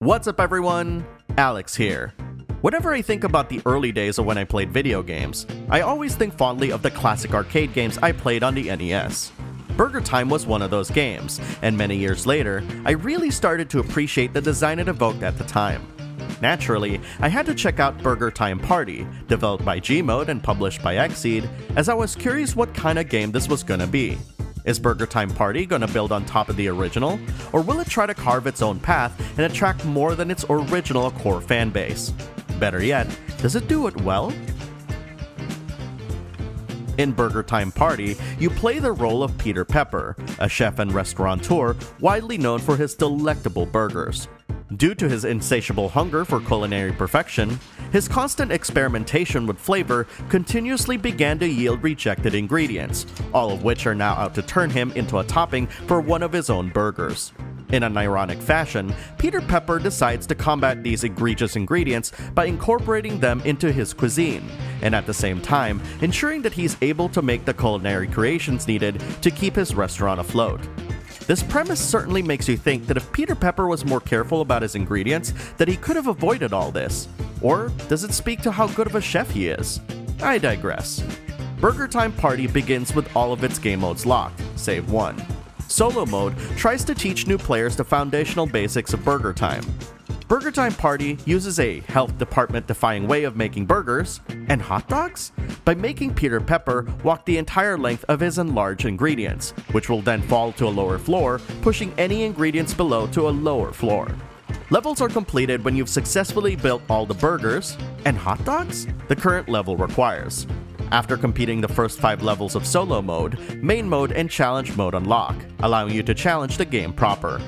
What's up everyone? Alex here. Whenever I think about the early days of when I played video games, I always think fondly of the classic arcade games I played on the NES. BurgerTime was one of those games, and many years later, I really started to appreciate the design it evoked at the time. Naturally, I had to check out BurgerTime Party, developed by GMode and published by XSEED, as I was curious what kind of game this was gonna be. Is BurgerTime Party gonna build on top of the original, or will it try to carve its own path and attract more than its original core fanbase? Better yet, does it do it well? In BurgerTime Party, you play the role of Peter Pepper, a chef and restaurateur widely known for his delectable burgers. Due to his insatiable hunger for culinary perfection, his constant experimentation with flavor continuously began to yield rejected ingredients, all of which are now out to turn him into a topping for one of his own burgers. In an ironic fashion, Peter Pepper decides to combat these egregious ingredients by incorporating them into his cuisine, and at the same time, ensuring that he's able to make the culinary creations needed to keep his restaurant afloat. This premise certainly makes you think that if Peter Pepper was more careful about his ingredients, that he could have avoided all this. Or does it speak to how good of a chef he is? I digress. BurgerTime Party begins with all of its game modes locked, save one. Solo mode tries to teach new players the foundational basics of BurgerTime. BurgerTime Party uses a health department defying way of making burgers and hot dogs by making Peter Pepper walk the entire length of his enlarged ingredients, which will then fall to a lower floor, pushing any ingredients below to a lower floor. Levels are completed when you've successfully built all the burgers and hot dogs the current level requires. After completing the first 5 levels of solo mode, main mode and challenge mode unlock, allowing you to challenge the game proper.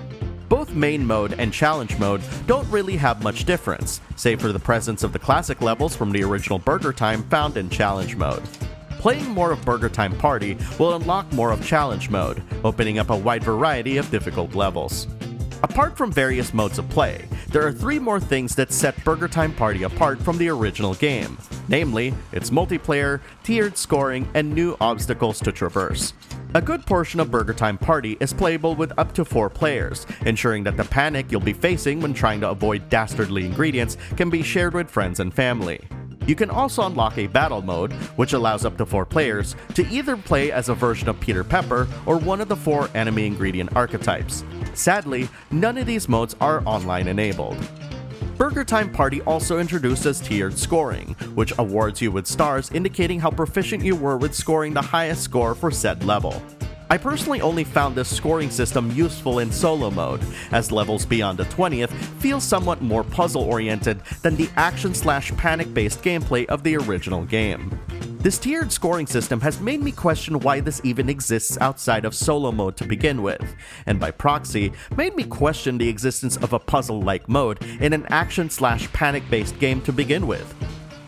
Both main mode and challenge mode don't really have much difference, save for the presence of the classic levels from the original BurgerTime found in challenge mode. Playing more of BurgerTime Party will unlock more of challenge mode, opening up a wide variety of difficult levels. Apart from various modes of play, there are 3 more things that set BurgerTime Party apart from the original game, namely, its multiplayer, tiered scoring, and new obstacles to traverse. A good portion of BurgerTime Party is playable with up to 4 players, ensuring that the panic you'll be facing when trying to avoid dastardly ingredients can be shared with friends and family. You can also unlock a battle mode, which allows up to 4 players to either play as a version of Peter Pepper or one of the 4 enemy ingredient archetypes. Sadly, none of these modes are online enabled. BurgerTime Party also introduces tiered scoring, which awards you with stars indicating how proficient you were with scoring the highest score for said level. I personally only found this scoring system useful in solo mode, as levels beyond the 20th feel somewhat more puzzle-oriented than the action/panic-based gameplay of the original game. This tiered scoring system has made me question why this even exists outside of solo mode to begin with, and by proxy, made me question the existence of a puzzle-like mode in an action/panic-based game to begin with.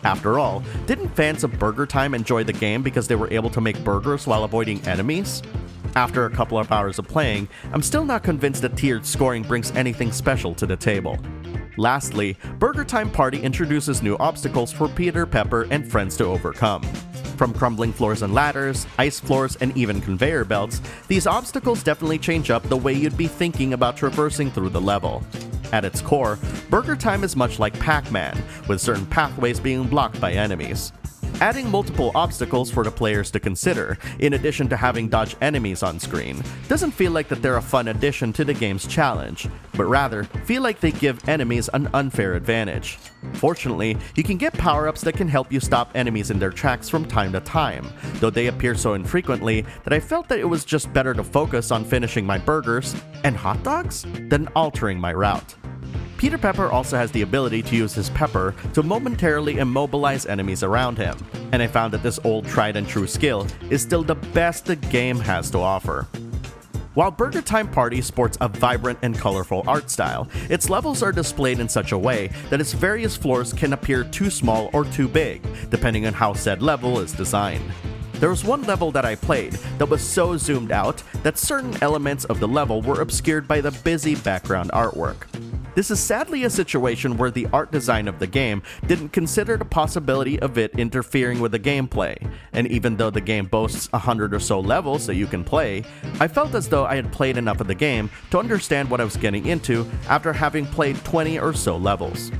After all, didn't fans of BurgerTime enjoy the game because they were able to make burgers while avoiding enemies? After a couple of hours of playing, I'm still not convinced that tiered scoring brings anything special to the table. Lastly, BurgerTime Party introduces new obstacles for Peter Pepper and friends to overcome. From crumbling floors and ladders, ice floors, and even conveyor belts, these obstacles definitely change up the way you'd be thinking about traversing through the level. At its core, BurgerTime is much like Pac-Man, with certain pathways being blocked by enemies. Adding multiple obstacles for the players to consider, in addition to having dodge enemies on screen, doesn't feel like that they're a fun addition to the game's challenge, but rather feel like they give enemies an unfair advantage. Fortunately, you can get power-ups that can help you stop enemies in their tracks from time to time, though they appear so infrequently that I felt that it was just better to focus on finishing my burgers and hot dogs than altering my route. Peter Pepper also has the ability to use his pepper to momentarily immobilize enemies around him, and I found that this old tried and true skill is still the best the game has to offer. While BurgerTime Party sports a vibrant and colorful art style, its levels are displayed in such a way that its various floors can appear too small or too big, depending on how said level is designed. There was one level that I played that was so zoomed out that certain elements of the level were obscured by the busy background artwork. This is sadly a situation where the art design of the game didn't consider the possibility of it interfering with the gameplay, and even though the game boasts 100 or so levels that you can play, I felt as though I had played enough of the game to understand what I was getting into after having played 20 or so levels.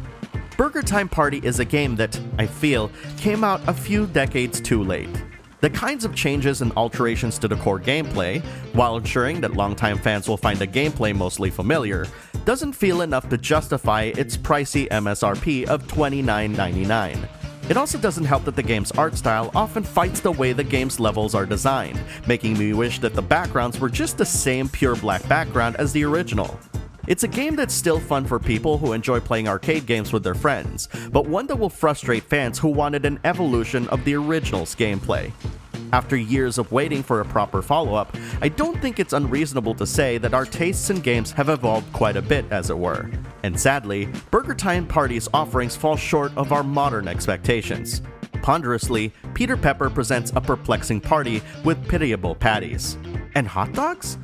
BurgerTime Party is a game that, I feel, came out a few decades too late. The kinds of changes and alterations to the core gameplay, while ensuring that longtime fans will find the gameplay mostly familiar, doesn't feel enough to justify its pricey MSRP of $29.99. It also doesn't help that the game's art style often fights the way the game's levels are designed, making me wish that the backgrounds were just the same pure black background as the original. It's a game that's still fun for people who enjoy playing arcade games with their friends, but one that will frustrate fans who wanted an evolution of the original's gameplay. After years of waiting for a proper follow-up, I don't think it's unreasonable to say that our tastes in games have evolved quite a bit, as it were. And sadly, BurgerTime Party's offerings fall short of our modern expectations. Ponderously, Peter Pepper presents a perplexing party with pitiable patties. And hot dogs?